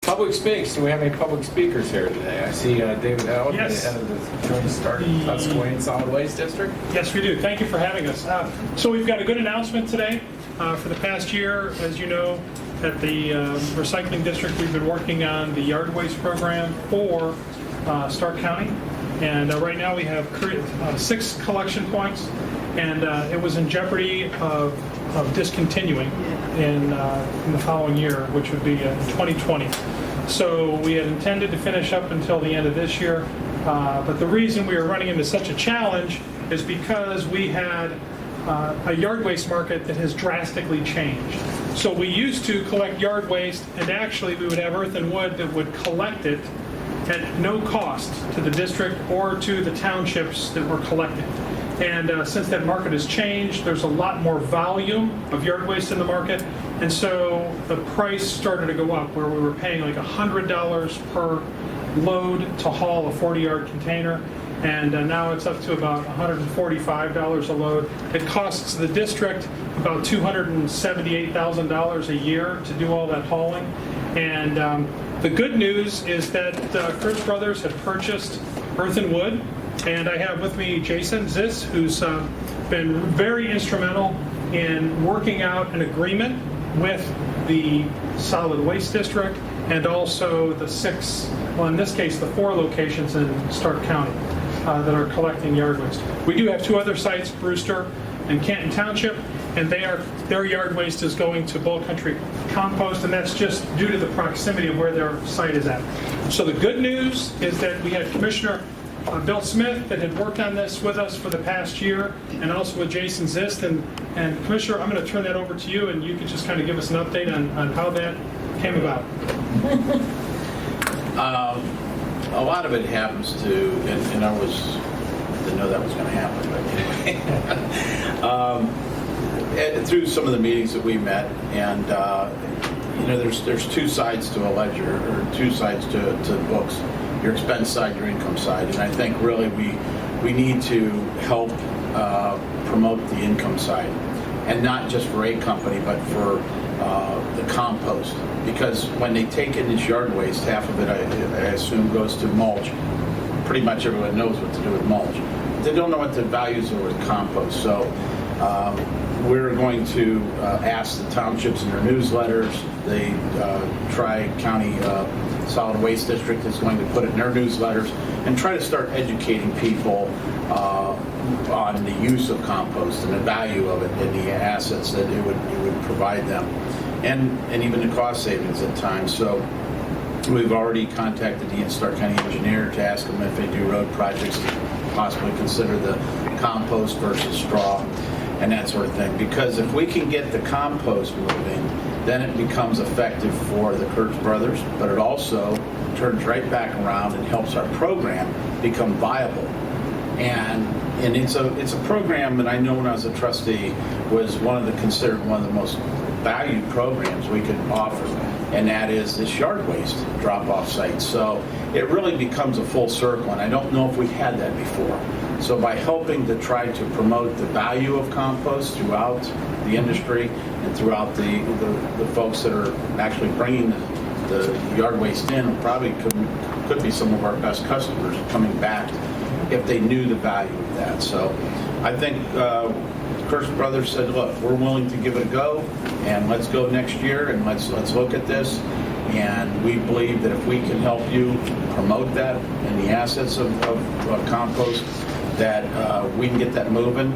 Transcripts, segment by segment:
Public Speaks. Do we have any public speakers here today? I see David Howard, Yes. the head of the Joint Stark Susquehanna Solid Waste District. Yes, we do. Thank you for having us. So we've got a good announcement today. For the past year, as you know, at the Recycling District, we've been working on the yard waste program for Stark County. And right now we have 6 collection points, and it was in jeopardy of discontinuing in the following year, which would be 2020. So we had intended to finish up until the end of this year, but the reason we were running into such a challenge is because we had a yard waste market that has drastically changed. So we used to collect yard waste, and actually we would have earth and wood that would collect it at no cost to the district or to the townships that were collecting. And since that market has changed, there's a lot more volume of yard waste in the market, and so the price started to go up, where we were paying like $100 per load to haul a 40-yard container, and now it's up to about $145 a load. It costs the district about $278,000 a year to do all that hauling. And the good news is that Kurtz Brothers have purchased earth and wood, and I have with me Jason Ziss, who's been very instrumental in working out an agreement with the Solid Waste District and also the 6, well in this case the 4 locations in Stark County that are collecting yard waste. We do have 2 other sites, Brewster and Canton Township, and their yard waste is going to Bull Country Compost, and that's just due to the proximity of where their site is at. So the good news is that we had Commissioner Bill Smith that had worked on this with us for the past year, and also with Jason Zist. And Commissioner, I'm going to turn that over to you, and you can just kind of give us an update on how that came about. A lot of it happens to, and I didn't know that was going to happen, but anyway. Through some of the meetings that we met, and there's 2 sides to a ledger, or 2 sides to books. Your expense side, your income side, and I think really we need to help promote the income side, and not just for a company, but for the compost. Because when they take in this yard waste, half of it I assume goes to mulch. Pretty much everyone knows what to do with mulch. They don't know what the values are with compost. So we're going to ask the townships in their newsletters. The Tri-County Solid Waste District is going to put it in their newsletters and try to start educating people on the use of compost and the value of it and the assets that it would provide them, and even the cost savings at times. So we've already contacted the Stark County engineer to ask them if they do road projects to possibly consider the compost versus straw and that sort of thing. Because if we can get the compost moving, then it becomes effective for the Kurtz Brothers, but it also turns right back around and helps our program become viable. And it's a program that I know when I was a trustee was considered one of the most valued programs we could offer, and that is this yard waste drop-off site. So it really becomes a full circle, and I don't know if we had that before. So by helping to try to promote the value of compost throughout the industry and throughout the folks that are actually bringing the yard waste in, probably could be some of our best customers coming back if they knew the value of that. So I think Kurtz Brothers said, look, we're willing to give it a go, and let's go next year, and let's look at this. And we believe that if we can help you promote that and the assets of compost, that we can get that moving.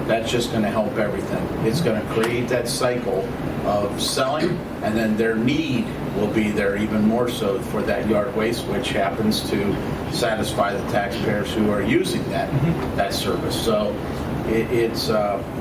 That's just going to help everything. It's going to create that cycle of selling, and then their need will be there even more so for that yard waste, which happens to satisfy the taxpayers who are using that service. So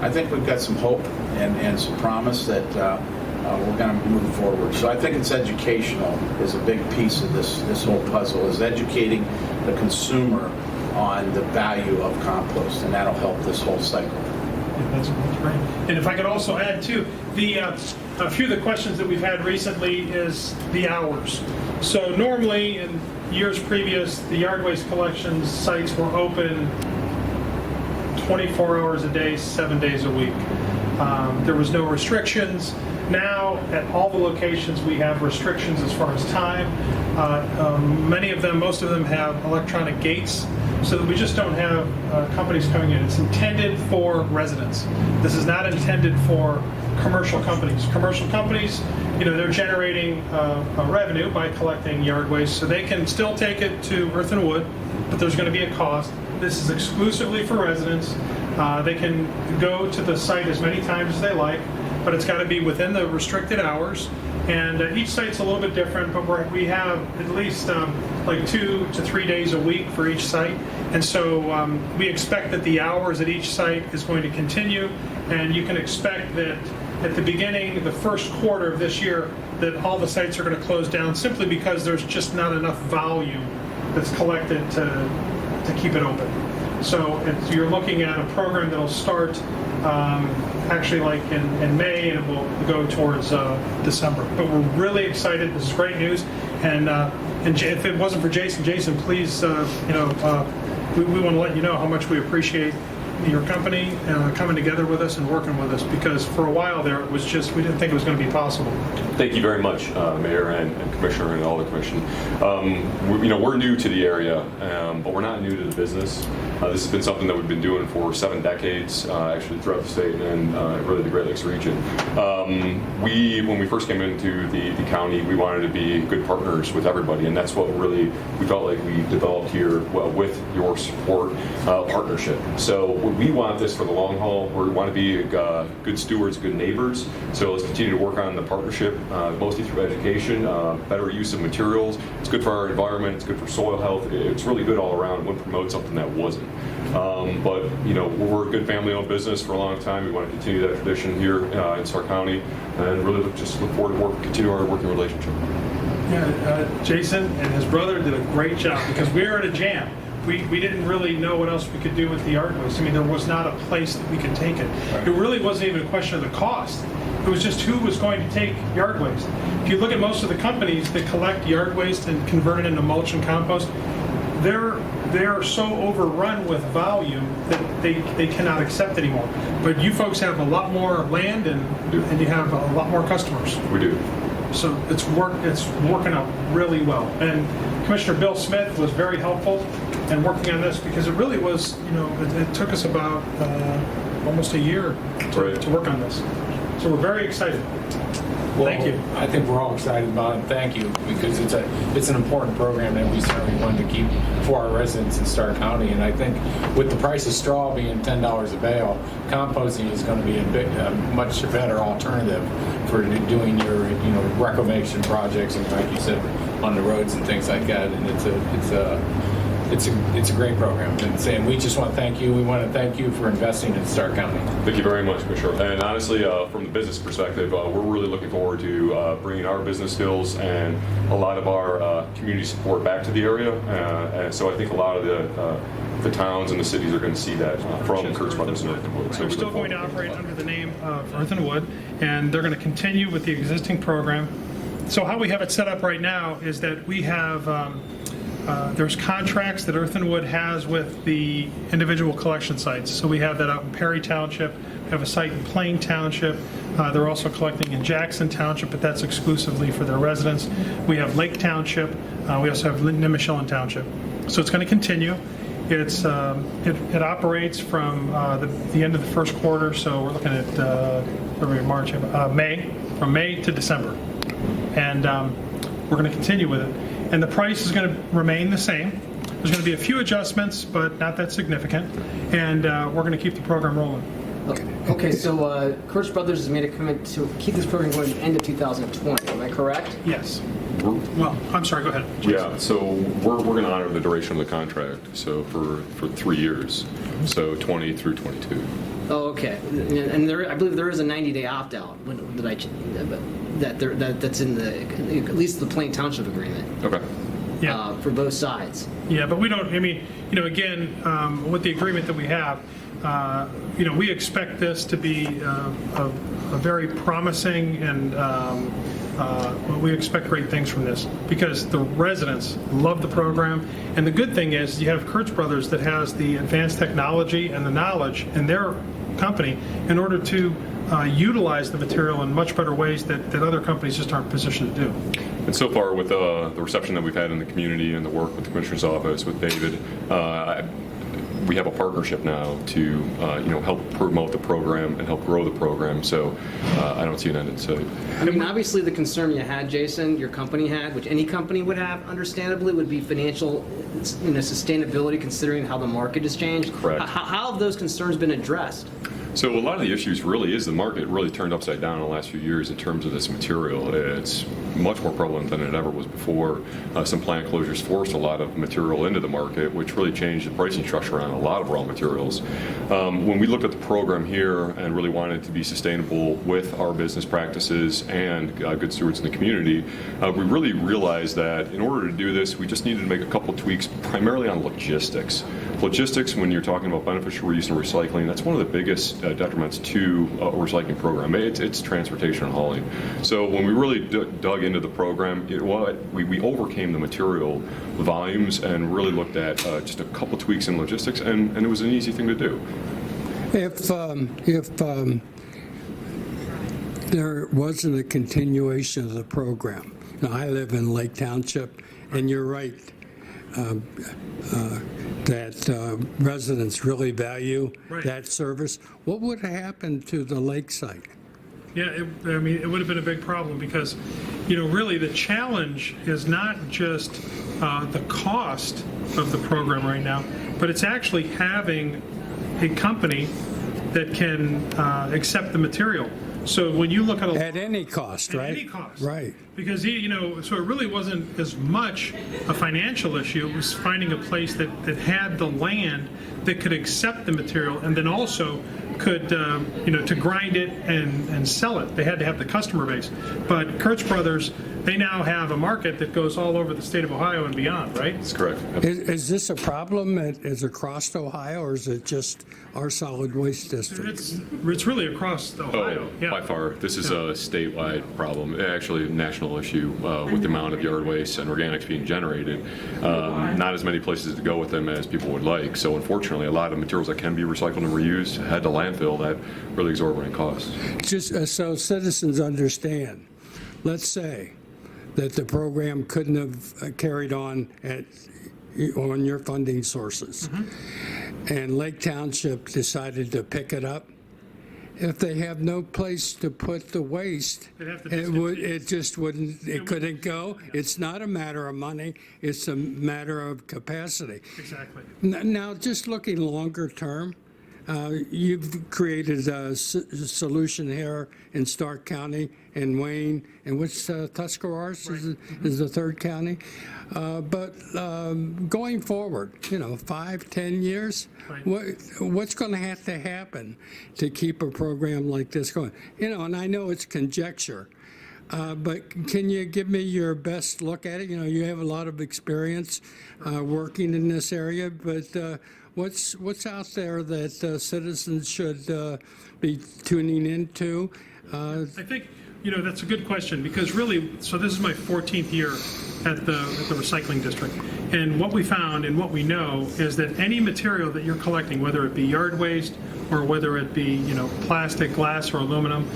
I think we've got some hope and some promise that we're going to move forward. So I think it's educational is a big piece of this whole puzzle, is educating the consumer on the value of compost, and that'll help this whole cycle. Yeah, that's great. And if I could also add too, a few of the questions that we've had recently is the hours. So normally in years previous, the yard waste collection sites were open 24 hours a day, 7 days a week. There was no restrictions. Now, at all the locations, we have restrictions as far as time. Most of them have electronic gates, so that we just don't have companies coming in. It's intended for residents. This is not intended for commercial companies. Commercial companies, they're generating revenue by collecting yard waste, so they can still take it to Earth and Wood, but there's going to be a cost. This is exclusively for residents. They can go to the site as many times as they like, but it's got to be within the restricted hours. And each site's a little bit different, but we have at least like 2 to 3 days a week for each site. And so we expect that the hours at each site is going to continue, and you can expect that at the beginning, the first quarter of this year, that all the sites are going to close down simply because there's just not enough volume that's collected to keep it open. So you're looking at a program that'll start actually like in May, and it will go towards December. But we're really excited. This is great news. And if it wasn't for Jason, please, we want to let you know how much we appreciate your company coming together with us and working with us, because for a while there it was just, we didn't think it was going to be possible. Thank you very much, Mayor and Commissioner and all the commission. We're new to the area, but we're not new to the business. This has been something that we've been doing for 7 decades, actually throughout the state and really the Great Lakes region. When we first came into the county, we wanted to be good partners with everybody, and that's what really we felt like we developed here with your support, partnership. So we want this for the long haul. We want to be good stewards, good neighbors. So let's continue to work on the partnership, mostly through education, better use of materials. It's good for our environment. It's good for soil health. It's really good all around. It wouldn't promote something that wasn't. But we're a good family-owned business for a long time. We want to continue that tradition here in Stark County, and really look forward to continue our working relationship. Yeah, Jason and his brother did a great job, because we were at a jam. We didn't really know what else we could do with the yard waste. I mean, there was not a place that we could take it. Right. It really wasn't even a question of the cost. It was just who was going to take yard waste. If you look at most of the companies that collect yard waste and convert it into mulch and compost, they're so overrun with volume that they cannot accept anymore. But you folks have a lot more land, and you have a lot more customers. We do. So it's working out really well. And Commissioner Bill Smith was very helpful in working on this, because it really was, it took us about almost a year to work on this. So we're very excited. Well, thank you. I think we're all excited about it. Thank you, because it's an important program that we certainly want to keep for our residents in Stark County. And I think with the price of straw being $10 a bale, composting is going to be a much better alternative for doing your reclamation projects, and like you said, on the roads and things like that. And it's a great program, and we just want to thank you. We want to thank you for investing in Stark County. Thank you very much, Commissioner. And honestly, from the business perspective, we're really looking forward to bringing our business skills and a lot of our community support back to the area. And so I think a lot of the towns and the cities are going to see that from Kurtz Brothers and Earth and Wood. So we're still going to operate under the name of Earth and Wood, and they're going to continue with the existing program. So how we have it set up right now is that we have there's contracts that Earth and Wood has with the individual collection sites. So we have that out in Perry Township. We have a site in Plain Township. They're also collecting in Jackson Township, but that's exclusively for their residents. We have Lake Township. We also have Nimishillen Township. So it's going to continue. It operates from the end of the first quarter. So we're looking at February, March, May, from May to December. And we're going to continue with it. And the price is going to remain the same. There's going to be a few adjustments, but not that significant. And we're going to keep the program rolling. Okay, so Kurtz Brothers has made a commitment to keep this program going to the end of 2020. Am I correct? Yes. Well, I'm sorry, go ahead. Yeah, so we're going to honor the duration of the contract, so for 3 years, so 20 through 22. Oh, okay. And I believe there is a 90-day opt-out that's in at least the Plain Township agreement. Okay. Yeah. For both sides. Yeah, but we don't. I mean, again, with the agreement that we have, we expect this to be a very promising, and we expect great things from this, because the residents love the program. And the good thing is you have Kurtz Brothers that has the advanced technology and the knowledge, and they're company in order to utilize the material in much better ways that other companies just aren't positioned to do. And so far, with the reception that we've had in the community and the work with the Commissioner's Office, with David, we have a partnership now to help promote the program and help grow the program. So I don't see an end in sight. I mean, obviously the concern you had, Jason, your company had, which any company would have, understandably, would be financial sustainability, considering how the market has changed. Correct. How have those concerns been addressed? So a lot of the issues really is the market really turned upside down in the last few years in terms of this material. It's much more prevalent than it ever was before. Some plant closures forced a lot of material into the market, which really changed the pricing structure on a lot of raw materials. When we looked at the program here and really wanted to be sustainable with our business practices and good stewards in the community, we really realized that in order to do this, we just needed to make a couple tweaks, primarily on logistics. Logistics, when you're talking about beneficial reuse and recycling, that's one of the biggest detriments to a recycling program. It's transportation and hauling. So when we really dug into the program, we overcame the material volumes and really looked at just a couple tweaks in logistics, and it was an easy thing to do. If there wasn't a continuation of the program, now I live in Lake Township, and you're right, that residents really value that service. What would have happened to the lakeside? Yeah, it would have been a big problem because, really the challenge is not just the cost of the program right now, but it's actually having a company that can accept the material. So when you look at any cost, right? At any cost, right? Because so it really wasn't as much a financial issue. It was finding a place that had the land that could accept the material and then also could to grind it and sell it. They had to have the customer base. But Kurtz Brothers, they now have a market that goes all over the state of Ohio and beyond, right? That's correct. Is this a problem is across Ohio, or is it just our solid waste district? It's really across Ohio. Oh, by far. This is a statewide problem, actually a national issue with the amount of yard waste and organics being generated. Not as many places to go with them as people would like. So unfortunately, a lot of materials that can be recycled and reused head to landfill at really exorbitant costs. Just so citizens understand, let's say that the program couldn't have carried on on your funding sources, and Lake Township decided to pick it up. If they have no place to put the waste, it couldn't go. It's not a matter of money, it's a matter of capacity. Exactly. Now, just looking longer term, you've created a solution here in Stark County and Wayne, and what's Tuscarawas is the third county. But going forward, 5-10 years, what's going to have to happen to keep a program like this going? And I know it's conjecture, but can you give me your best look at it? You have a lot of experience working in this area, but what's out there that citizens should be tuning into? I think that's a good question, because really, so this is my 14th year at the recycling district, and what we found and what we know is that any material that you're collecting, whether it be yard waste or whether it be plastic, glass, or aluminum,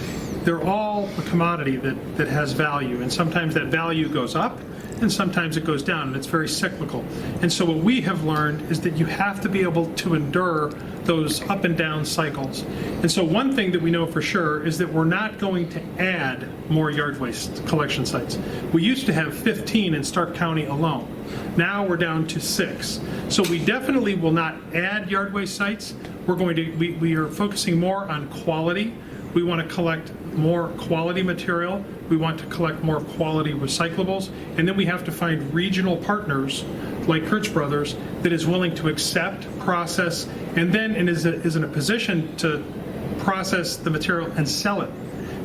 they're all a commodity that has value, and sometimes that value goes up and sometimes it goes down, and it's very cyclical. And so what we have learned is that you have to be able to endure those up and down cycles. And so one thing that we know for sure is that we're not going to add more yard waste collection sites. We used to have 15 in Stark County alone. Now we're down to 6. So we definitely will not add yard waste sites. We are focusing more on quality. We want to collect more quality material. We want to collect more quality recyclables. And then we have to find regional partners like Kurtz Brothers that is willing to accept, process, and then is in a position to process the material and sell it.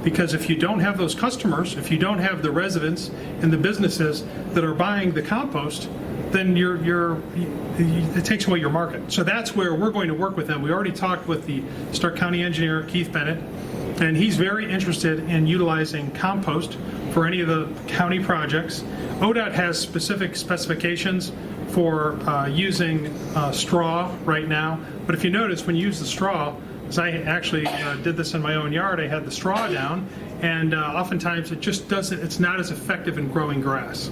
Because if you don't have those customers, if you don't have the residents and the businesses that are buying the compost, then it takes away your market. So that's where we're going to work with them. We already talked with the Stark County engineer, Keith Bennett, and he's very interested in utilizing compost for any of the county projects. ODOT has specific specifications for using straw right now, but if you notice, when you use the straw, is I actually did this in my own yard. I had the straw down, and oftentimes it just doesn't, it's not as effective in growing grass.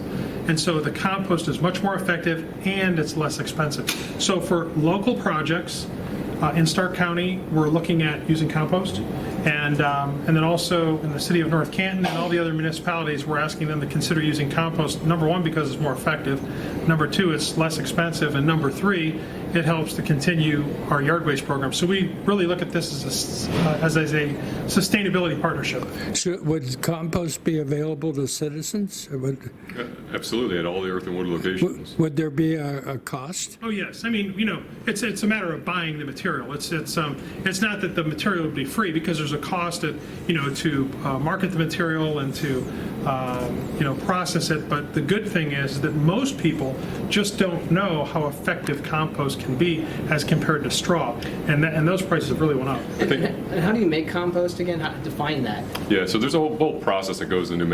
And so the compost is much more effective and it's less expensive. So for local projects in Stark County, we're looking at using compost. And then also in the city of North Canton and all the other municipalities, we're asking them to consider using compost, number one, because it's more effective, number two, it's less expensive, and number three, it helps to continue our yard waste program. So we really look at this as a sustainability partnership. Would compost be available to citizens? Absolutely, at all the Earth and Wood locations. Would there be a cost? Oh, yes. I mean, it's a matter of buying the material. It's not that the material would be free, because there's a cost to market the material and to process it. But the good thing is that most people just don't know how effective compost can be as compared to straw, and those prices have really went up. And how do you make compost again? How to define that? Yeah, so there's a whole process that goes into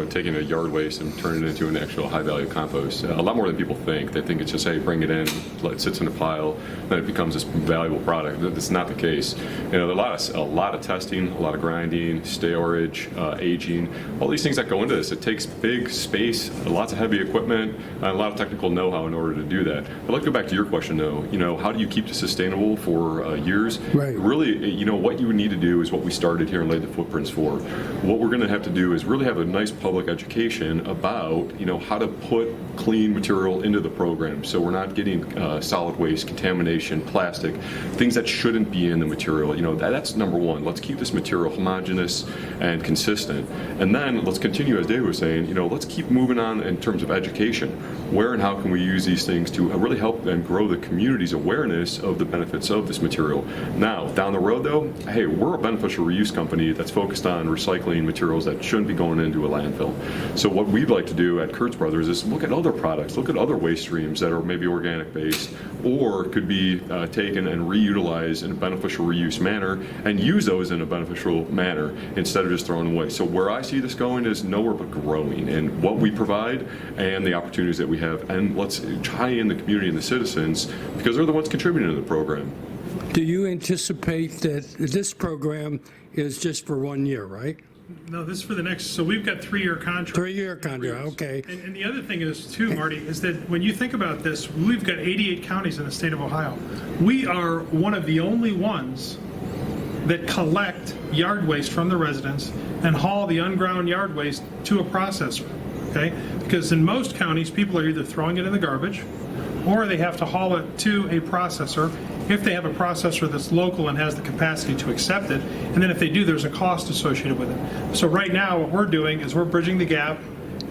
taking a yard waste and turning it into an actual high-value compost. A lot more than people think. They think it's just, hey, bring it in, it sits in a pile, then it becomes this valuable product. That's not the case. There's a lot of testing, a lot of grinding, storage, aging, all these things that go into this. It takes big space, lots of heavy equipment, and a lot of technical know-how in order to do that. I'd like to go back to your question, though. How do you keep this sustainable for years? Right. Really, what you would need to do is what we started here and laid the footprints for. What we're going to have to do is really have a nice public education about, how to put clean material into the program, so we're not getting solid waste, contamination, plastic, things that shouldn't be in the material. That's number one. Let's keep this material homogeneous and consistent. And then let's continue, as Dave was saying, let's keep moving on in terms of education. Where and how can we use these things to really help and grow the community's awareness of the benefits of this material? Now, down the road, though, hey, we're a beneficial reuse company that's focused on recycling materials that shouldn't be going into a landfill. So what we'd like to do at Kurtz Brothers is look at other products, look at other waste streams that are maybe organic based or could be taken and reutilized in a beneficial reuse manner and use those in a beneficial manner instead of just throwing away. So where I see this going is nowhere but growing in what we provide and the opportunities that we have. And let's tie in the community and the citizens because they're the ones contributing to the program. Do you anticipate that this program is just for 1 year, right? No, this is for the next, so we've got 3-year contracts. 3-year contract, okay. And the other thing is, too, Marty, is that when you think about this, we've got 88 counties in the state of Ohio. We are one of the only ones that collect yard waste from the residents and haul the unground yard waste to a processor, okay? Because in most counties, people are either throwing it in the garbage or they have to haul it to a processor if they have a processor that's local and has the capacity to accept it. And then if they do, there's a cost associated with it. So right now, what we're doing is we're bridging the gap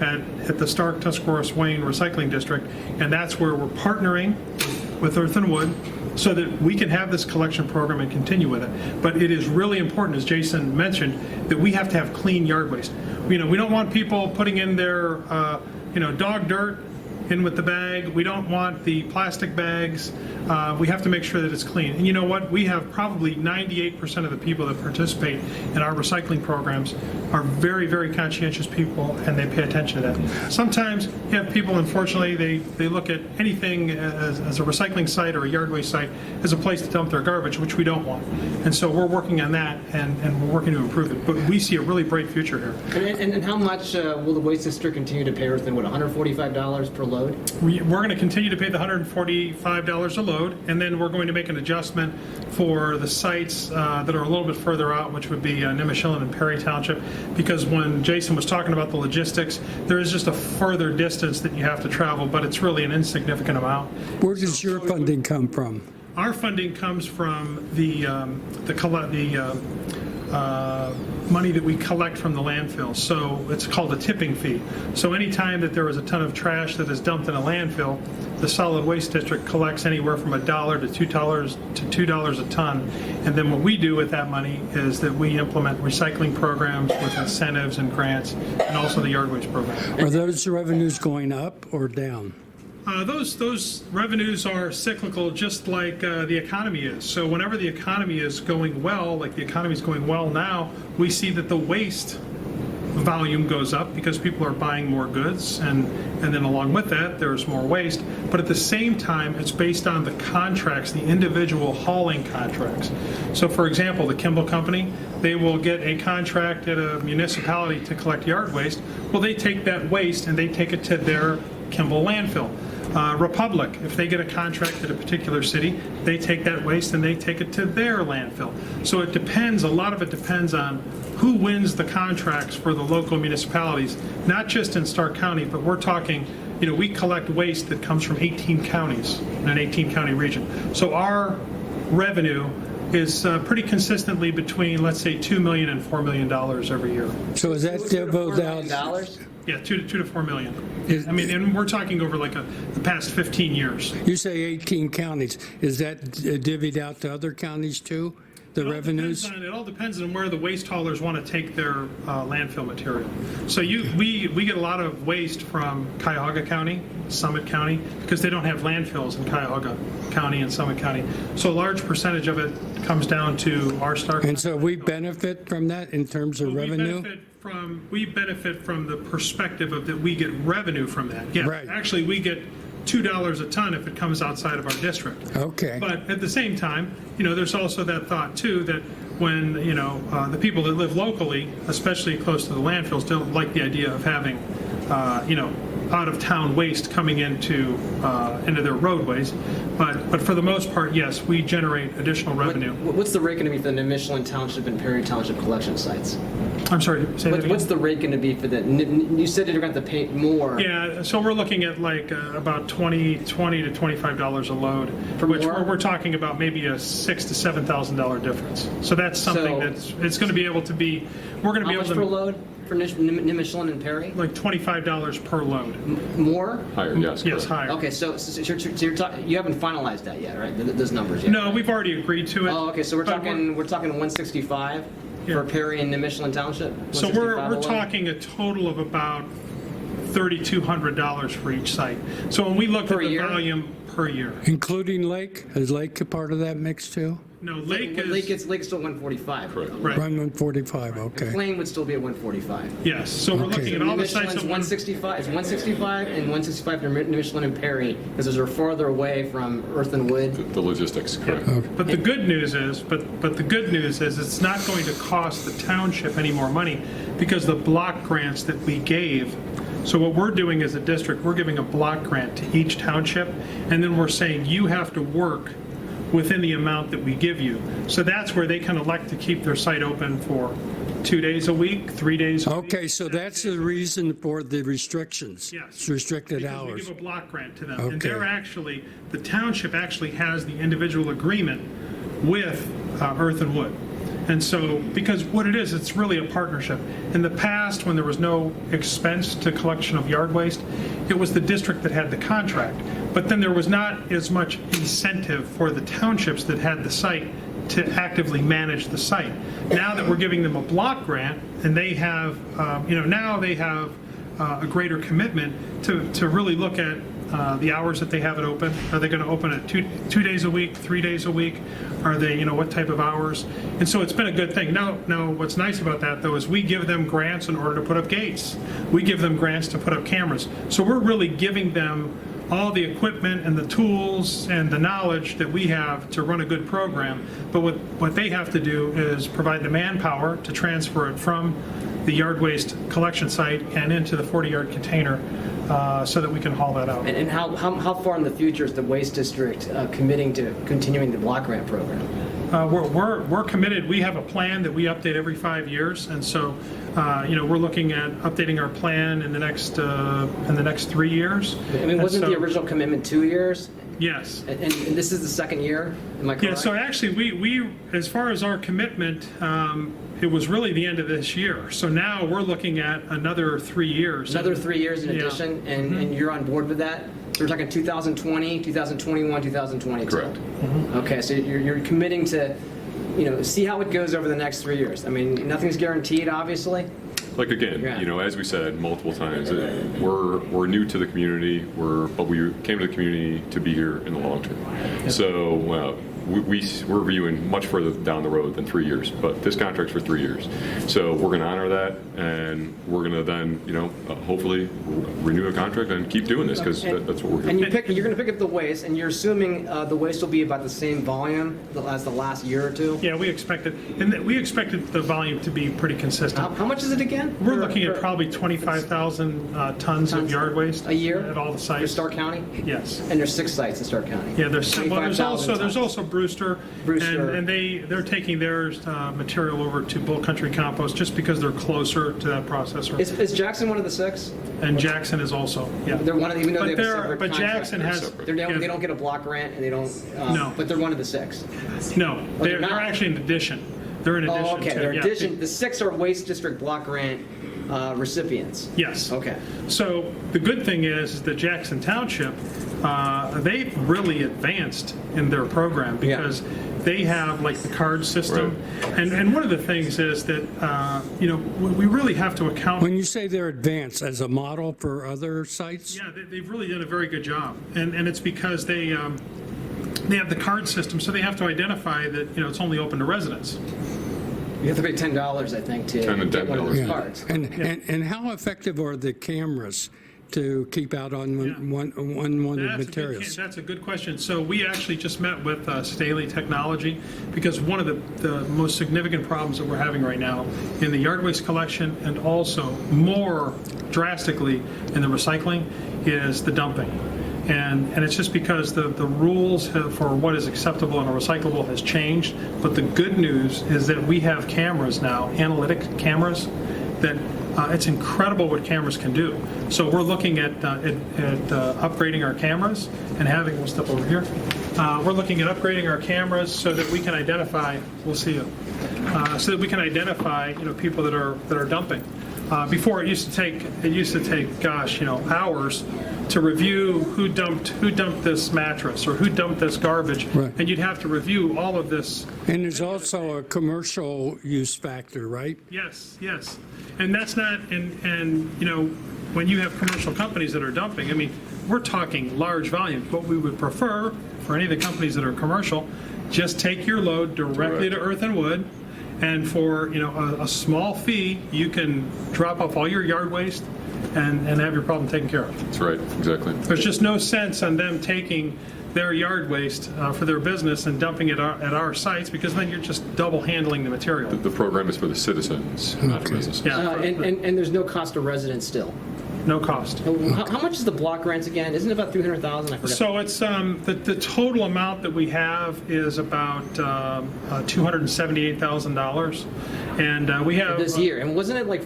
at the Stark Tuscarawas Wayne Recycling District, and that's where we're partnering with Earth and Wood so that we can have this collection program and continue with it. But it is really important, as Jason mentioned, that we have to have clean yard waste. We don't want people putting in their dog dirt in with the bag. We don't want the plastic bags. We have to make sure that it's clean. And you know what? We have probably 98% of the people that participate in our recycling programs are very, very conscientious people, and they pay attention to that. Sometimes you have people, unfortunately, they look at anything as a recycling site or a yard waste site as a place to dump their garbage, which we don't want. And so we're working on that, and we're working to improve it. But we see a really bright future here. And how much will the Waste District continue to pay Earth and Wood? $145 per load? We're going to continue to pay the $145 a load, and then we're going to make an adjustment for the sites that are a little bit further out, which would be Nimishillen and Perry Township, because when Jason was talking about the logistics, there is just a further distance that you have to travel, but it's really an insignificant amount. Where does your funding come from? Our funding comes from the money that we collect from the landfill. So it's called a tipping fee. So anytime that there is a ton of trash that is dumped in a landfill, the solid waste district collects anywhere from $1 to $2 a ton. And then what we do with that money is that we implement recycling programs with incentives and grants, and also the yard waste program. Are those revenues going up or down? Those revenues are cyclical, just like the economy is. So whenever the economy is going well, like the economy is going well now, we see that the waste volume goes up because people are buying more goods, and then along with that, there's more waste. But at the same time, it's based on the contracts, the individual hauling contracts. So for example, the Kimball Company, they will get a contract at a municipality to collect yard waste. Well, they take that waste and they take it to their Kimball landfill. Republic, if they get a contract at a particular city, they take that waste and they take it to their landfill. So it depends, a lot of it depends on who wins the contracts for the local municipalities, not just in Stark County, but we're talking, we collect waste that comes from 18 counties in an 18-county region. So our revenue is pretty consistently between, let's say, $2 million and $4 million every year. So is that divvied out? Yeah, $2 to $4 million. I mean, and we're talking over like the past 15 years. You say 18 counties. Is that divvied out to other counties too, the revenues? It all depends on where the waste haulers want to take their landfill material. So we get a lot of waste from Cuyahoga County, Summit County, because they don't have landfills in Cuyahoga County and Summit County. So a large percentage of it comes down to our Stark. And so we benefit from that in terms of revenue? We benefit from the perspective of that we get revenue from that. Yeah, Right. Actually, we get $2 a ton if it comes outside of our district. Okay. But at the same time, there's also that thought too that when the people that live locally, especially close to the landfills, don't like the idea of having out-of-town waste coming into their roadways. But for the most part, yes, we generate additional revenue. What's the rate going to be for the Michelin Township and Perry Township collection sites? I'm sorry, say that again? What's the rate going to be for the? You said you're going to have to pay more. Yeah, so we're looking at like about $20 to $25 a load, which more? we're talking about maybe a $6,000 to $7,000 difference. So that's something it's going to be able to be. We're going to be How able much to per load for Michelin and Perry? like $25 per load. More? Higher, yes. Yes, correct. higher. Okay, so you're talking. You haven't finalized that yet, right? Those numbers yet? No, we've already agreed to it. Oh, okay. So we're but talking 165 for Perry and the Michelin Township. So 165 we're a load? talking a total of about $3,200 for each site. So when we look Per at the year? volume per year, Including Lake? Is Lake a part of that mix too? no, Lake's Lake's still 145. Correct. right. 145, okay. Plain would still be at 145. Yes, so we're Okay. looking at all the sites Michelin's at 165. It's 165 and 165 for Michelin and Perry because those are farther away from Earth and Wood. The logistics, correct. But the good news is, it's not going to cost the township any more money because the block grants that we gave. So what we're doing as a district, we're giving a block grant to each township, and then we're saying you have to work within the amount that we give you. So that's where they can elect to keep their site open for 2 days a week, 3 days a week. Okay, so that's the reason for the restrictions. Yes. It's restricted Because hours. we give a block grant to them. Okay. And the township actually has the individual agreement with Earth and Wood. And so, because what it is, it's really a partnership. In the past, when there was no expense to collection of yard waste, it was the district that had the contract. But then there was not as much incentive for the townships that had the site to actively manage the site. Now that we're giving them a block grant, and they have, now they have a greater commitment to really look at the hours that they have it open. Are they going to open it two days a week, 3 days a week? Are they, what type of hours? And so it's been a good thing. Now, what's nice about that, though, is we give them grants in order to put up gates. We give them grants to put up cameras. So we're really giving them all the equipment and the tools and the knowledge that we have to run a good program. But what they have to do is provide the manpower to transfer it from the yard waste collection site and into the 40-yard container so that we can haul that out. And how far in the future is the Waste District committing to continuing the block grant program? We're committed. We have a plan that we update every 5 years, and so we're looking at updating our plan in the next 3 years. I mean, wasn't the original commitment 2 years? Yes. And this is the second year? Am I correct? Yeah, so actually, we as far as our commitment, it was really the end of this year. So now we're looking at another 3 years. Another 3 years in addition, and you're on board with that? So we're talking 2020, 2021, 2022? Correct. Okay, so you're committing to, see how it goes over the next 3 years. I mean, nothing's guaranteed, obviously. Like again, Yeah. as we said multiple times, we're new to the community. But we came to the community to be here in the long term. So we're viewing much further down the road than 3 years, but this contract's for 3 years. So we're going to honor that, and we're going to then, hopefully renew a contract and keep doing this, because that's what we're doing. And you're going to pick up the waste, and you're assuming the waste will be about the same volume as the last year or two? Yeah, we expected the volume to be pretty consistent. How much is it again? We're looking at probably 25,000 tons of yard waste a year at all the for sites. Stark County? Yes. And there's 6 sites in Stark County. Yeah, there's 25,000 also Brewster, Brewster. and they're taking their material over to Bull Country Compost just because they're closer to that processor. Is Jackson one of the 6? And Jackson is also, yeah. They're one of the, even though they have a separate But contract. Jackson has, They don't get a block grant, and they don't. No. But they're one of the 6. no, they're they're not? actually in addition. They're in addition Oh, okay. to, They're yeah. addition. The 6 are waste district block grant recipients. Yes. Okay. So the good thing is that Jackson Township, they've really advanced in their program because they have like the card system. Right. And one of the things is that, we really have to account. When you say they're advanced as a model for other sites? Yeah, they've really done a very good job. And it's because they have the card system, so they have to identify that, it's only open to residents. You have to pay $10, I think, to $10 and get one of those $10. cards. And how effective are the cameras to keep out on unwanted materials? That's a good question. So we actually just met with Staley Technology because one of the most significant problems that we're having right now in the yard waste collection and also more drastically in the recycling is the dumping. And it's just because the rules for what is acceptable and recyclable has changed. But the good news is that we have cameras now, analytic cameras, that it's incredible what cameras can do. So we're looking at upgrading our cameras and having, we'll step over here. We're looking at upgrading our cameras so that we can identify, we'll see you, so that we can identify, people that are dumping. Before it used to take, gosh, hours to review who dumped this mattress or who dumped this garbage, Right. and you'd have to review all of this. And there's also a commercial use factor, right? Yes, and that's not, and when you have commercial companies that are dumping, I mean, we're talking large volumes. What we would prefer for any of the companies that are commercial, just take your load directly to Earth and Wood. And for a small fee, you can drop off all your yard waste and have your problem taken care of. That's right, exactly. There's just no sense on them taking their yard waste for their business and dumping it at our sites, because then you're just double handling the material. The program is for the citizens, not the businesses. Yeah, And there's no cost to residents still. no cost. How much is the block grants again? Isn't it about $300,000? I forgot. So it's the total amount that we have is about $278,000, and we have This year. And wasn't it like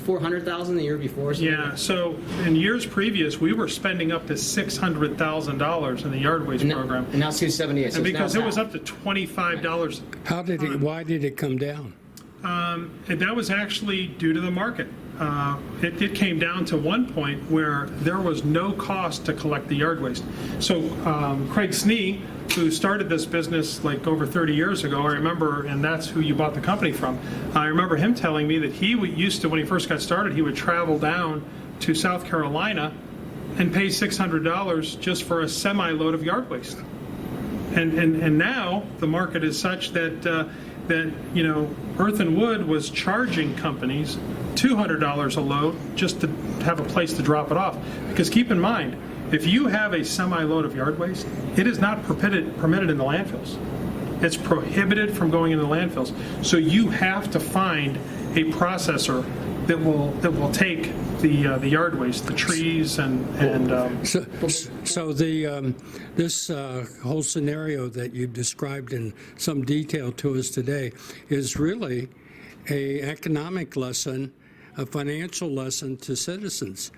$400,000 the year before? Yeah, so in years previous, we were spending up to $600,000 in the yard waste program. And now it's 278. So And it's because now it was half. up to $25. Why did it come down? And that was actually due to the market. It came down to one point where there was no cost to collect the yard waste. So Craig Snee, who started this business like over 30 years ago, I remember, and that's who you bought the company from, I remember him telling me that he used to, when he first got started, he would travel down to South Carolina and pay $600 just for a semi-load of yard waste. And now the market is such that Earth and Wood was charging companies $200 a load just to have a place to drop it off. Because keep in mind, if you have a semi-load of yard waste, it is not permitted in the landfills. It's prohibited from going into the landfills. So you have to find a processor that will take the yard waste, the trees and So this whole scenario that you've described in some detail to us today is really an economic lesson, a financial lesson to citizens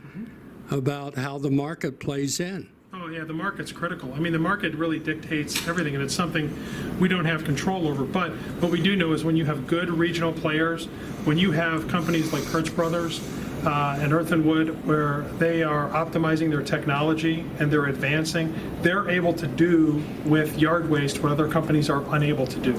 about how the market plays in. Oh, yeah, the market's critical. I mean, the market really dictates everything, and it's something we don't have control over. But what we do know is when you have good regional players, when you have companies like Kurtz Brothers and Earth and Wood, where they are optimizing their technology and they're advancing, they're able to do with yard waste what other companies are unable to do.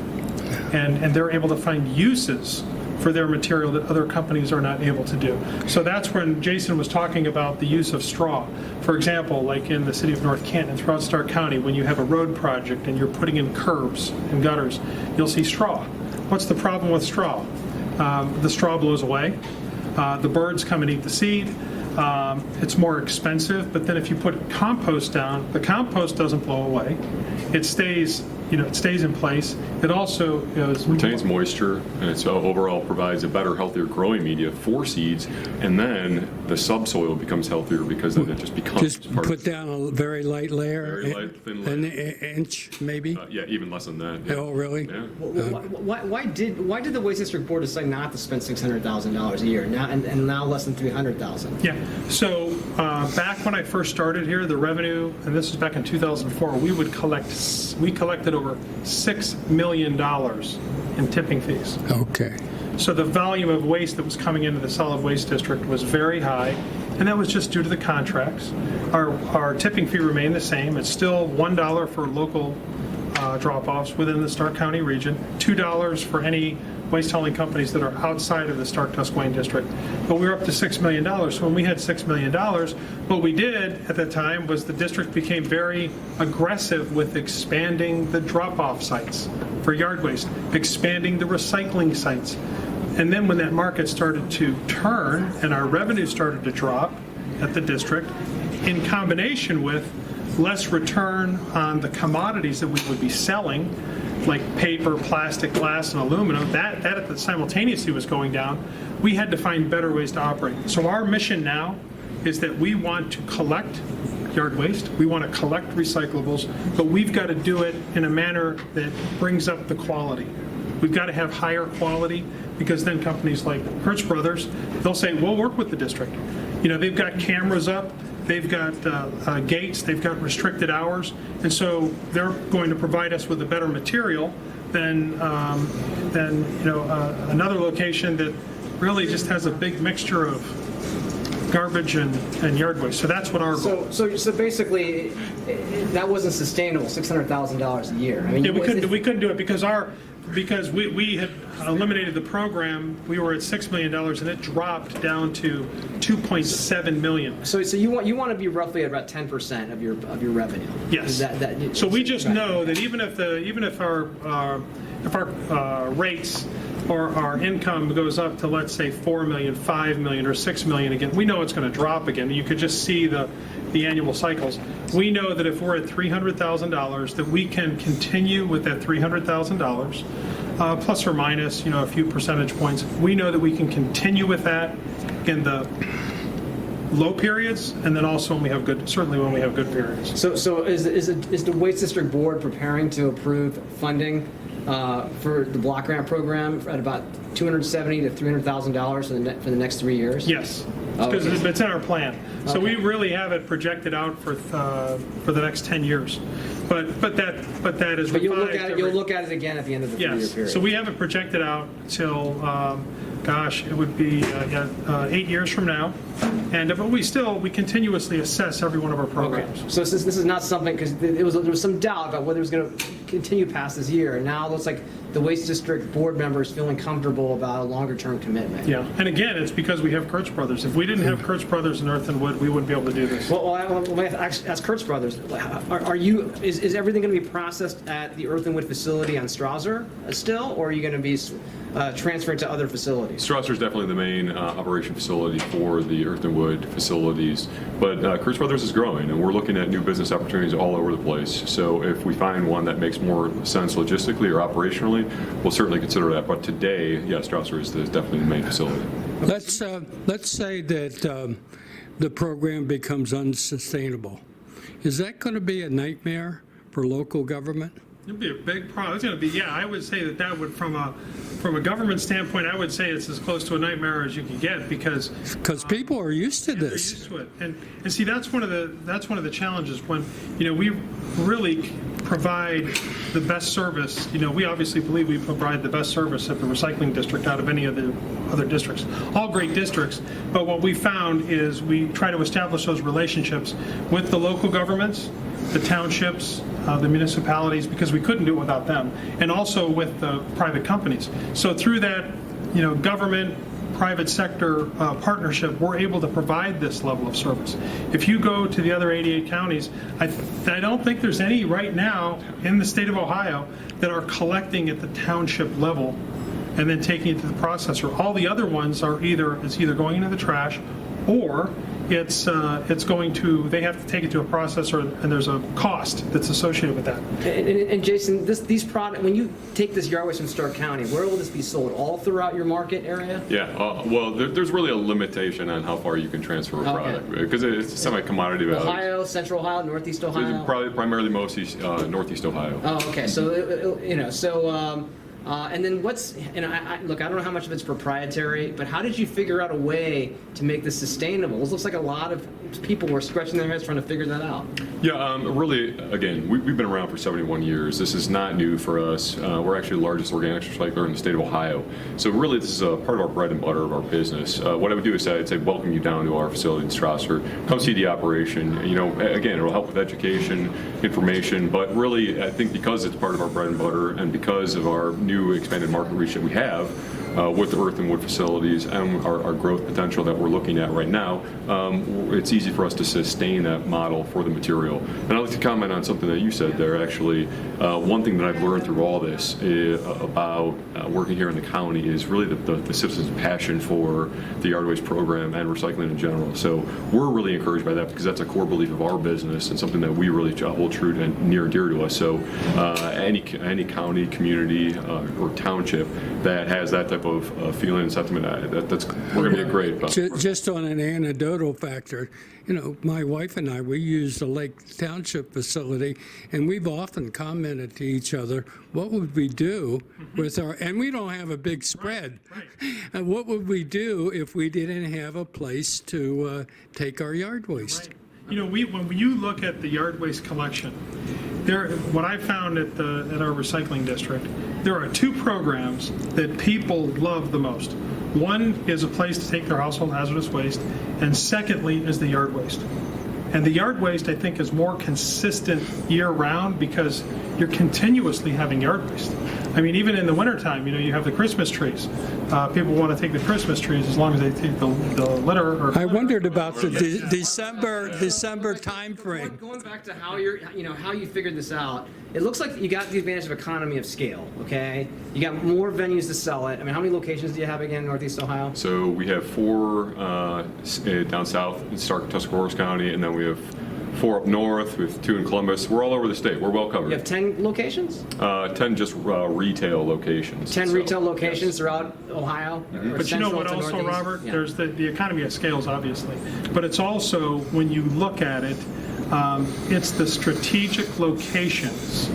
And they're able to find uses for their material that other companies are not able to do. So that's when Jason was talking about the use of straw. For example, like in the city of North Canton, throughout Stark County, when you have a road project and you're putting in curbs and gutters, you'll see straw. What's the problem with straw? The straw blows away. The birds come and eat the seed. It's more expensive, but then if you put compost down, the compost doesn't blow away. It stays, it stays in place. It also retains moisture, and it overall provides a better, healthier growing media for seeds, and then the subsoil becomes healthier because then it just becomes Just part put of down a very light layer, very light, thin an layer. inch maybe? Yeah, even less than that. Yeah. Oh, really? Yeah. Why did the Waste District Board decide not to spend $600,000 a year now and now less than $300,000? Yeah. So back when I first started here, the revenue, and this was back in 2004, we collected over $6 million in tipping fees. Okay. So the volume of waste that was coming into the solid waste district was very high, and that was just due to the contracts. Our tipping fee remained the same. It's still $1 for local drop-offs within the Stark County region, $2 for any waste hauling companies that are outside of the Stark-Tuscaloosa district. But we were up to $6 million. So when we had $6 million, what we did at the time was the district became very aggressive with expanding the drop-off sites for yard waste, expanding the recycling sites. And then when that market started to turn and our revenue started to drop at the district, in combination with less return on the commodities that we would be selling, like paper, plastic, glass, and aluminum, that simultaneously was going down. We had to find better ways to operate. So our mission now is that we want to collect yard waste, we want to collect recyclables, but we've got to do it in a manner that brings up the quality. We've got to have higher quality, because then companies like Hertz Brothers, they'll say, we'll work with the district. They've got cameras up, they've got gates, they've got restricted hours, and so they're going to provide us with a better material than another location that really just has a big mixture of garbage and yard waste. So that's what our goal. So basically, that wasn't sustainable. $600,000 a year. I mean, Yeah, we couldn't do it because we had eliminated the program. We were at $6 million, and it dropped down to $2.7 million. So you want to be roughly at about 10% of your revenue. Yes. So we just know that even if our rates or our income goes up to, let's say, 4 million, 5 million, or 6 million again, we know it's going to drop again. You could just see the annual cycles. We know that if we're at $300,000, that we can continue with that $300,000, plus or minus, a few percentage points. We know that we can continue with that in the low periods, and then also when we have good periods. So is the Waste District Board preparing to approve funding for the block grant program at about $270,000 to $300,000 for the next 3 years? Yes, because it's in our plan. So we really have it projected out for the next 10 years. But that is. But you'll look at it again at the end of the 3-year period. So we have it projected out till. It would be 8 years from now, but we continuously assess every one of our programs. Okay. So this is not something, because there was some doubt about whether it was going to continue past this year, and now it looks like the Waste District Board members feeling comfortable about a longer-term commitment. Yeah, and again, it's because we have Hertz Brothers. If we didn't have Hertz Brothers in Earth and Wood, we wouldn't be able to do this. Well, ask Hertz Brothers. Is everything going to be processed at the Earth and Wood facility on Strasser still, or are you going to be transferred to other facilities? Strasser is definitely the main operation facility for the Earth and Wood facilities, but Hertz Brothers is growing, and we're looking at new business opportunities all over the place. So if we find one that makes more sense logistically or operationally, we'll certainly consider that. But today, Strasser is definitely the main facility. Let's say that the program becomes unsustainable. Is that going to be a nightmare for local government? It'd be a big problem. It's going to be, I would say that would, from a government standpoint, I would say it's as close to a nightmare as you can get, because people are used to this. They're used to it, and see, that's one of the challenges when we really provide the best service. We obviously believe we provide the best service at the recycling district out of any of the other districts. All great districts, but what we found is we try to establish those relationships with the local governments, the townships, the municipalities, because we couldn't do it without them, and also with the private companies. So through that government, private sector partnership, we're able to provide this level of service. If you go to the other 88 counties, I don't think there's any right now in the state of Ohio that are collecting at the township level and then taking it to the processor. All the other ones are either going into the trash, or it's going to, they have to take it to a processor, and there's a cost that's associated with that. And Jason, these products, when you take this yard waste from Stark County, where will this be sold? All throughout your market area? Yeah, well, there's really a limitation on how far you can transfer a product because it's semi-commodity value. Ohio, Central Ohio, Northeast Ohio? Probably primarily mostly Northeast Ohio. Oh, okay. So, and then what's, look, I don't know how much of it's proprietary, but how did you figure out a way to make this sustainable? It looks like a lot of people were scratching their heads trying to figure that out. Yeah, really, again, we've been around for 71 years. This is not new for us. We're actually the largest organics recycler in the state of Ohio. So really, this is a part of our bread and butter of our business. What I would do is I'd say welcome you down to our facility in Strasser. Come see the operation. Again, it'll help with education, information, but really, I think because it's part of our bread and butter and because of our new expanded market reach that we have with the earth and wood facilities and our growth potential that we're looking at right now, it's easy for us to sustain that model for the material. And I'd like to comment on something that you said there, actually. One thing that I've learned through all this about working here in the county is really the citizens' passion for the yard waste program and recycling in general. So we're really encouraged by that because that's a core belief of our business and something that we really hold true and near and dear to us. So any county, community, or township that has that type of feeling and sentiment, we're going to be a great. Just on an anecdotal factor, my wife and I, we use the Lake Township facility, and we've often commented to each other, what would we do with and we don't have a big spread. Right. And what would we do if we didn't have a place to take our yard waste? Right. When you look at the yard waste collection, what I found at our recycling district, there are two programs that people love the most. One is a place to take their household hazardous waste, and secondly is the yard waste. And the yard waste, I think, is more consistent year-round because you're continuously having yard waste. I mean, even in the wintertime, you have the Christmas trees. People want to take the Christmas trees as long as they take the litter. I wondered about the December time frame. Going back to how you figured this out, it looks like you got the advantage of economy of scale, okay? You got more venues to sell it. I mean, how many locations do you have again in Northeast Ohio? So we have 4 down south in Stark, Tuscarawas County, and then we have 4 up north, with 2 in Columbus. We're all over the state. We're well covered. You have 10 locations? 10 just retail locations. 10 retail locations yes. throughout Ohio? Mm-hmm. But you know what also, Northeast? Robert? Yeah. There's the economy of scales, obviously. But it's also, when you look at it, it's the strategic locations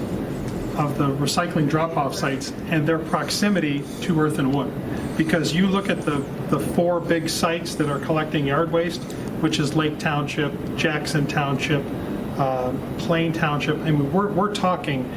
of the recycling drop-off sites and their proximity to earth and wood. Because you look at the 4 big sites that are collecting yard waste, which is Lake Township, Jackson Township, Plain Township. I mean, we're talking,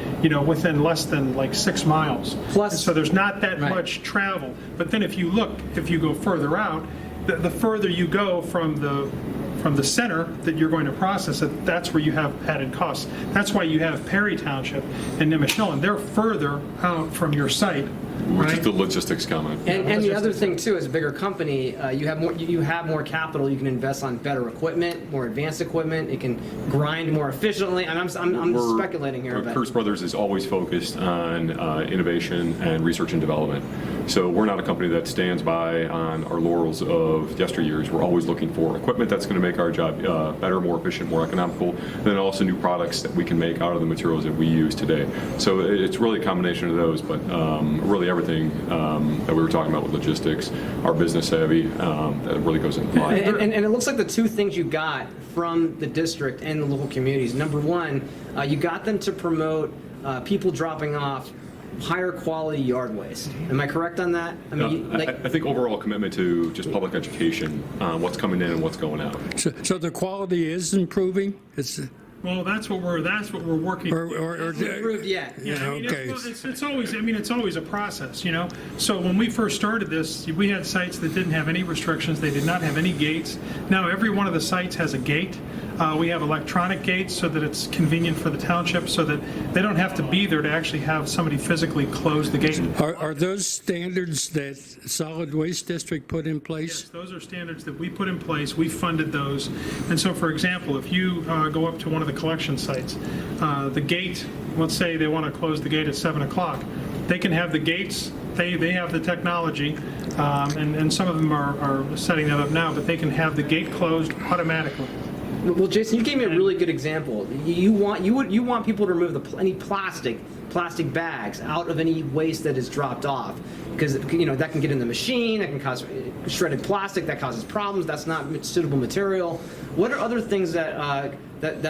within less than 6 miles. Plus, and so there's not that much travel. But then if you go further out, the further you go from the center that you're going to process it, that's where you have added costs. That's why you have Perry Township and Nimishillen. They're further out from your site. Which is the logistics comment. And the other thing too, as a bigger company, you have more capital. You can invest on better equipment, more advanced equipment. It can grind more efficiently. And I'm speculating here. But Kurtz Brothers is always focused on innovation and research and development. So we're not a company that stands by on our laurels of yesteryears. We're always looking for equipment that's going to make our job better, more efficient, more economical, and then also new products that we can make out of the materials that we use today. So it's really a combination of those, but really everything that we were talking about with logistics, our business savvy, that really goes into play. And it looks like the two things you got from the district and the local communities. Number one, you got them to promote people dropping off higher quality yard waste. Am I correct on that? I mean, I think overall commitment to just public education, what's coming in and what's going out. So the quality is improving? Well, that's what we're working. Or Hasn't approved yet. Yeah, I mean, okay. it's always a process, you know? So when we first started this, we had sites that didn't have any restrictions, they did not have any gates. Now every one of the sites has a gate. We have electronic gates so that it's convenient for the township, so that they don't have to be there to actually have somebody physically close the gate. Are those standards that Solid Waste District put in Yes, place? those are standards that we put in place. We funded those. And so, for example, if you go up to one of the collection sites, the gate, let's say they want to close the gate at 7 o'clock, they can have the gates, they have the technology, and some of them are setting that up now, but they can have the gate closed automatically. Well, Jason, you gave me a really good example. You want people to remove any plastic bags out of any waste that is dropped off, because that can get in the machine, that can cause shredded plastic, that causes problems, that's not suitable material. What are other things that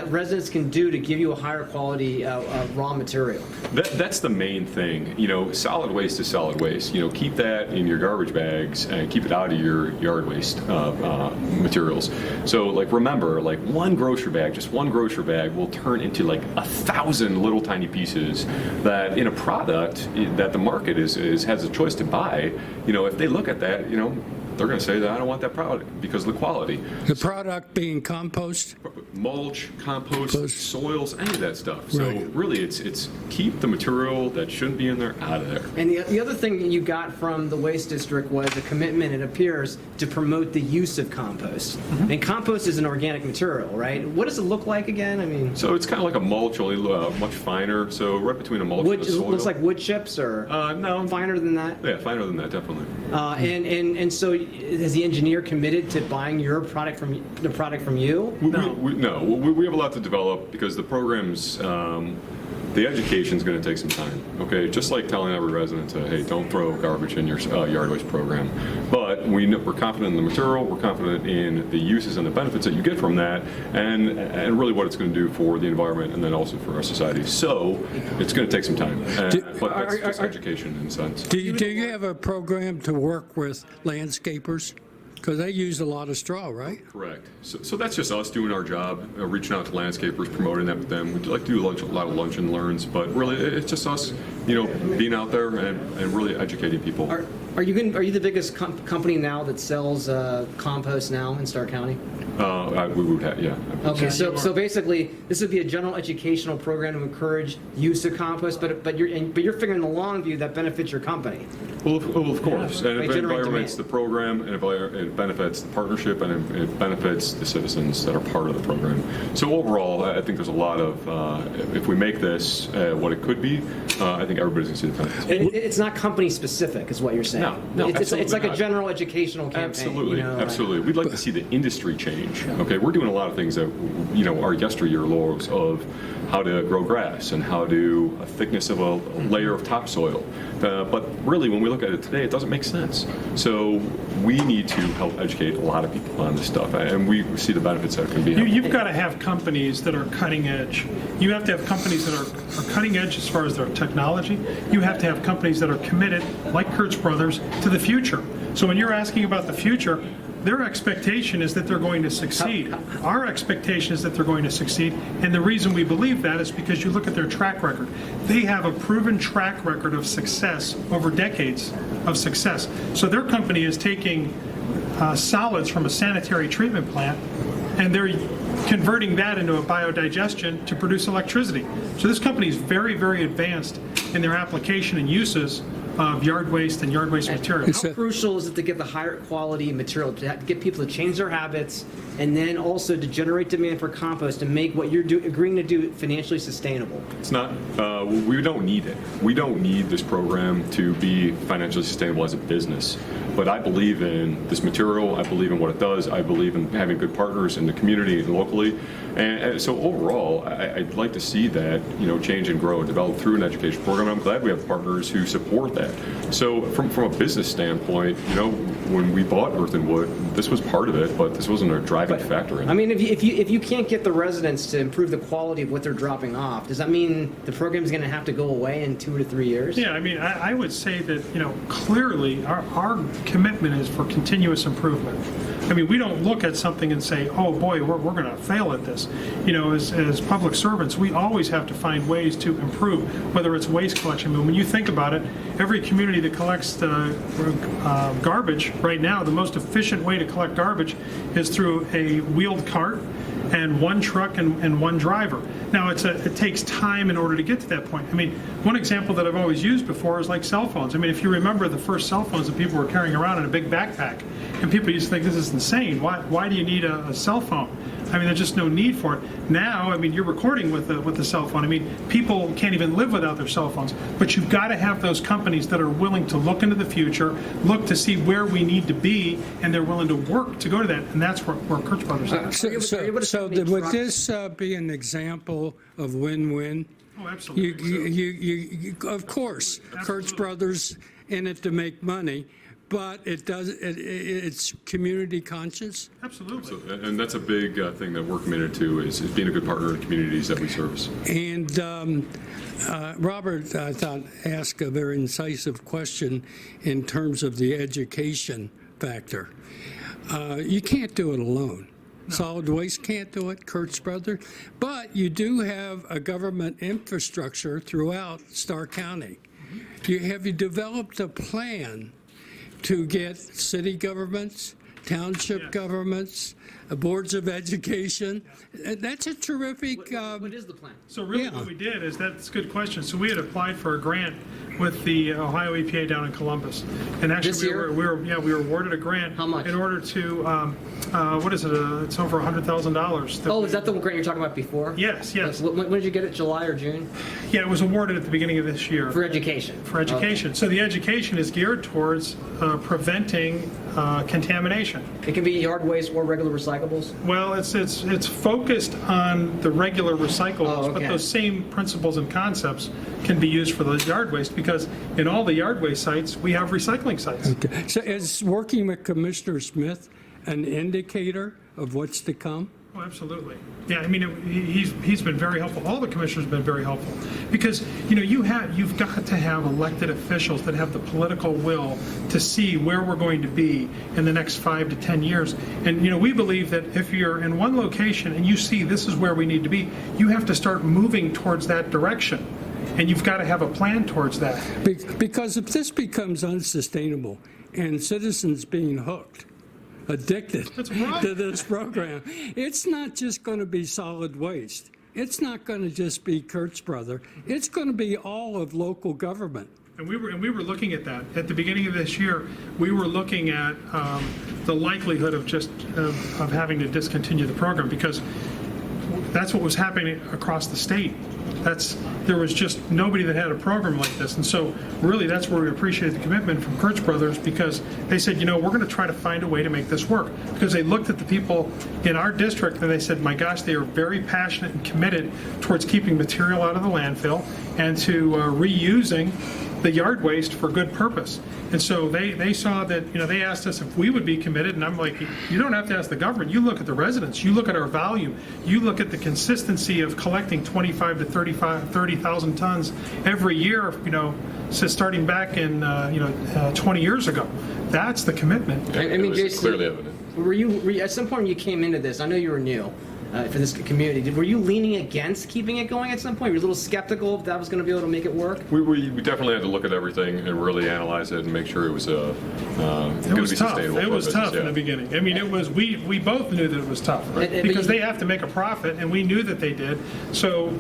residents can do to give you a higher quality raw material? That's the main thing. Solid waste is solid waste. Keep that in your garbage bags and keep it out of your yard waste materials. So, remember, one grocery bag, just one grocery bag will turn into 1,000 little tiny pieces that in a product that the market has a choice to buy. If they look at that, they're going to say that I don't want that product because of the quality. The product being compost? Mulch, compost, soils, any of that stuff. So Right. really, it's keep the material that shouldn't be in there out of there. And the other thing that you got from the Waste District was a commitment, it appears, to promote the use of compost. And compost is an organic material, right? What does it look like again? I mean, So it's kind of like a mulch, only much finer. So right between a mulch wood, and it a soil. looks like wood chips, or No. finer than that? Yeah, finer than that, definitely. And so is the engineer committed to buying your product from you? We have a lot to develop because the program's, the education's going to take some time. Okay, just like telling every resident to, hey, don't throw garbage in your yard waste program. But we're confident in the material, we're confident in the uses and the benefits that you get from that, and really what it's going to do for the environment and then also for our society. So it's going to take some time, but that's just education in a sense. Do you have a program to work with landscapers? Because they use a lot of straw, right? Correct. So that's just us doing our job, reaching out to landscapers, promoting that with them. We'd like to do a lot of lunch and learns, but really it's just us, being out there and really educating people. Are you the biggest company now that sells compost now in Stark County? We would have, yeah. Okay, so basically, this would be a general educational program to encourage use of compost, but you're figuring the long view that benefits your company. Well, of course. And They it generate environments demand. the program, and it benefits the partnership, and it benefits the citizens that are part of the program. So overall, I think there's a lot of, if we make this what it could be, I think everybody's going to see the benefits. It's not company specific, is what you're saying. No, it's absolutely like a not. general educational campaign. Absolutely, absolutely. We'd like to see the industry change. Okay, we're doing a lot of things that are yesteryear laws of how to grow grass and how to a thickness of a layer of topsoil. But really, when we look at it today, it doesn't make sense. So we need to help educate a lot of people on this stuff, and we see the benefits that can be. You've got to have companies that are cutting edge. You have to have companies that are cutting edge as far as their technology. You have to have companies that are committed, like Kurtz Brothers, to the future. So when you're asking about the future, their expectation is that they're going to succeed. Our expectation is that they're going to succeed, and the reason we believe that is because you look at their track record. They have a proven track record of success over decades of success. So their company is taking solids from a sanitary treatment plant, and they're converting that into a biodigestion to produce electricity. So this company is very, very advanced in their application and uses of yard waste and yard waste material. How crucial is it to get the higher quality material, to get people to change their habits, and then also to generate demand for compost to make what you're agreeing to do financially sustainable? It's not, we don't need it. We don't need this program to be financially sustainable as a business. But I believe in this material, I believe in what it does, I believe in having good partners in the community and locally. And so overall, I'd like to see that, change and grow and develop through an education program. I'm glad we have partners who support that. So from a business standpoint, when we bought Earth and Wood, this was part of it, but this wasn't a driving factor in it. I mean, if you can't get the residents to improve the quality of what they're dropping off, does that mean the program's going to have to go away in 2 to 3 years? Yeah, I mean, I would say that, clearly our commitment is for continuous improvement. I mean, we don't look at something and say, oh boy, we're going to fail at this. You know, as public servants, we always have to find ways to improve, whether it's waste collection. But when you think about it, every community that collects garbage right now, the most efficient way to collect garbage is through a wheeled cart and one truck and one driver. Now, it takes time in order to get to that point. I mean, one example that I've always used before is like cell phones. I mean, if you remember the first cell phones that people were carrying around in a big backpack, and people used to think this is insane. Why do you need a cell phone? I mean, there's just no need for it. Now, I mean, you're recording with the cell phone. I mean, people can't even live without their cell phones. But you've got to have those companies that are willing to look into the future, look to see where we need to be, and they're willing to work to go to that. And that's where Kurtz Brothers is. So would this be an example of win-win? Oh, absolutely. Of course, Kurtz Brothers in it to make money, but it's community conscious. Absolutely. And that's a big thing that we're committed to is being a good partner in the communities that we service. And Robert, I thought, asked a very incisive question in terms of the education factor. You can't do it alone. No. Solid Waste can't do it, Kurtz Brothers, but you do have a government infrastructure throughout Starr County. Have you developed a plan to get city governments, township governments, boards of education? That's a terrific... what is the plan? So really what we did is, that's a good question. So we had applied for a grant with the Ohio EPA down in Columbus. And actually This year? we were awarded a grant. How much? In order to, what is it? It's over $100,000. Oh, is that the grant you're talking about before? Yes, yes. When did you get it, July or June? Yeah, it was awarded at the beginning of this year. For education? For education. So the education is geared towards preventing contamination. It can be yard waste or regular recyclables? Well, it's focused on the regular recyclables, but okay. those same principles and concepts can be used for the yard waste, because in all the yard waste sites, we have recycling sites. Okay. So is working with Commissioner Smith an indicator of what's to come? Oh, absolutely. Yeah, I mean, he's been very helpful. All the commissioners have been very helpful, because you've got to have elected officials that have the political will to see where we're going to be in the next 5 to 10 years. And we believe that if you're in one location and you see this is where we need to be, you have to start moving towards that direction. And you've got to have a plan towards that. Because if this becomes unsustainable and citizens being hooked, addicted to this program, it's not just going to be solid waste. It's not going to just be Kurtz Brothers. It's going to be all of local government. And we were looking at that at the beginning of this year. We were looking at the likelihood of having to discontinue the program, because that's what was happening across the state. There was just nobody that had a program like this. And so really that's where we appreciate the commitment from Kurtz Brothers, because they said, we're going to try to find a way to make this work. Because they looked at the people in our district and they said, my gosh, they are very passionate and committed towards keeping material out of the landfill and to reusing the yard waste for good purpose. And so they saw that, they asked us if we would be committed, and I'm like, you don't have to ask the government. You look at the residents, you look at our volume, you look at the consistency of collecting 25 to 30,000 tons every year, since starting back in 20 years ago. That's the commitment. I mean, It was JC, clearly evident. were you at some point when you came into this, I know you were new for this community, were you leaning against keeping it going at some point? Were you a little skeptical if that was going to be able to make it work? We definitely had to look at everything and really analyze it and make sure it was going to be tough. sustainable. It was tough in the Yeah. beginning. I mean, it was. We both knew that it was tough, because they have to make a profit, and we knew that they did. So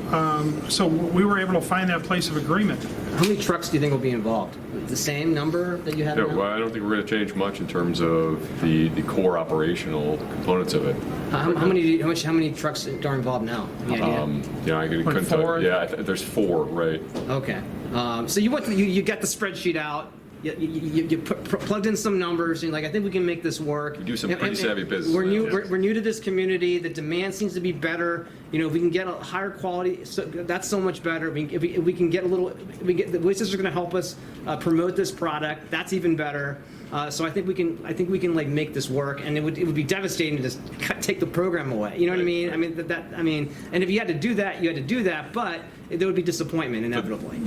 we were able to find that place of agreement. How many trucks do you think will be involved? The same number that you have Yeah, now? well, I don't think we're going to change much in terms of the core operational components of it. How many trucks are involved now? Any idea? I couldn't tell four? you. Yeah, there's 4, right? Okay. So you went you got the spreadsheet out. You plugged in some numbers, and I think we can make this work. We do some pretty savvy business. We're new to this community. The demand seems to be better. If we can get a higher quality, that's so much better. If we can get the waste systems are going to help us promote this product. That's even better. So I think we can like make this work, and it would be devastating to just take the program away. You know what I mean? I mean, and if you had to do that, you had to do that, but there would be disappointment inevitably.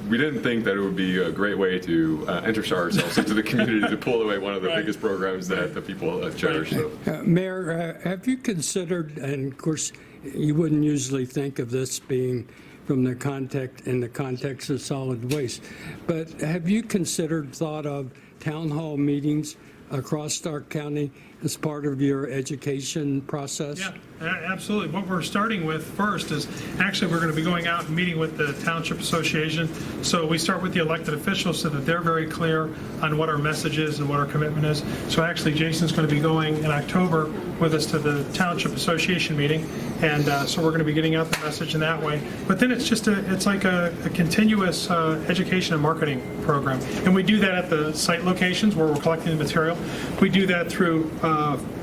We didn't think that it would be a great way to enter ourselves into the community to pull away one of the biggest programs that the people cherish. So. Mayor, have you considered, and of course, you wouldn't usually think of this being from the context of solid waste, but have you thought of town hall meetings across Stark County as part of your education process? Yeah, absolutely. What we're starting with first is actually we're going to be going out and meeting with the Township Association. So we start with the elected officials so that they're very clear on what our message is and what our commitment is. So actually Jason's going to be going in October with us to the Township Association meeting. And so we're going to be getting out the message in that way. But then it's like a continuous education and marketing program. And we do that at the site locations where we're collecting the material. We do that through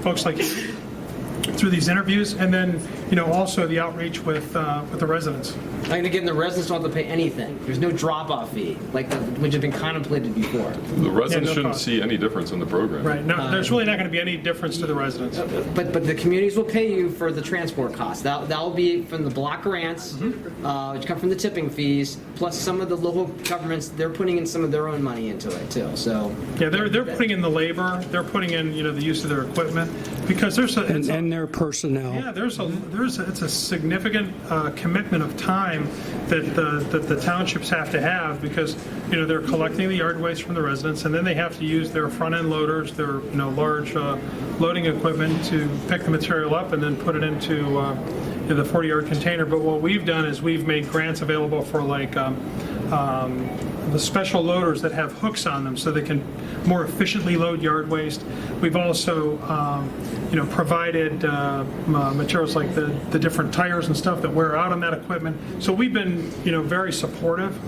folks like you, through these interviews, and then also the outreach with the residents. And again, the residents don't have to pay anything. There's no drop-off fee, which had been contemplated before. The residents shouldn't see any difference in the program. Right. No, there's really not going to be any difference to the residents. But the communities will pay you for the transport costs. That'll be from the block grants, which come from the tipping fees, plus some of the local governments. They're putting in some of their own money into it too. So yeah, they're putting in the labor. They're putting in the use of their equipment because there's and their personnel. Yeah, it's a significant commitment of time that the townships have to have because they're collecting the yard waste from the residents, and then they have to use their front end loaders, their large loading equipment to pick the material up and then put it into the 40-yard container. But what we've done is we've made grants available for like the special loaders that have hooks on them so they can more efficiently load yard waste. We've also provided materials like the different tires and stuff that wear out on that equipment. So we've been very supportive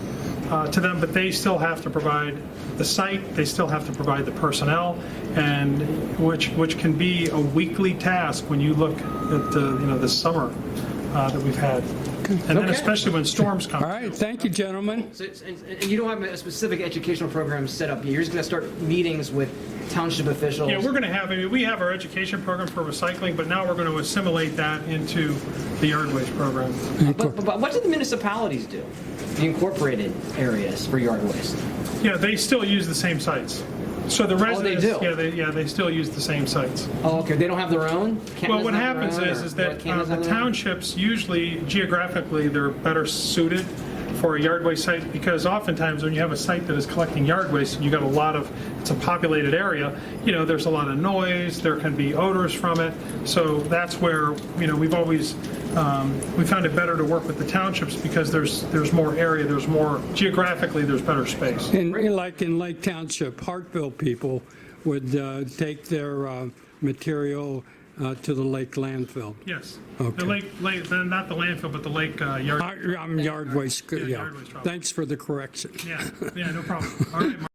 to them, but they still have to provide the site, they still have to provide the personnel, and which can be a weekly task when you look at this summer that we've had. And then especially when storms come. All right, thank you, gentlemen. So and you don't have a specific educational program set up. You're just going to start meetings with township officials. Yeah, we're going to have, we have our education program for recycling, but now we're going to assimilate that into the yard waste program. But what do the municipalities do? The incorporated areas for yard waste? Yeah, they still use the same sites. So the residents, they do? they still use the same sites. Oh, okay. They don't have their own? Well, what happens is that the townships usually, geographically, they're better suited for a yard waste site because oftentimes when you have a site that is collecting yard waste and you got it's a populated area, there's a lot of noise, there can be odors from it. So that's where, we've always, we found it better to work with the townships because there's more area, geographically, there's better space. And like in Lake Township, Hartville people would take their material to the lake landfill. Yes. Okay. The lake, not the landfill, but the lake yard. Yard waste. Yeah, Yeah. yard waste problem. Thanks for the correction. Yeah, no problem. All right, Mark.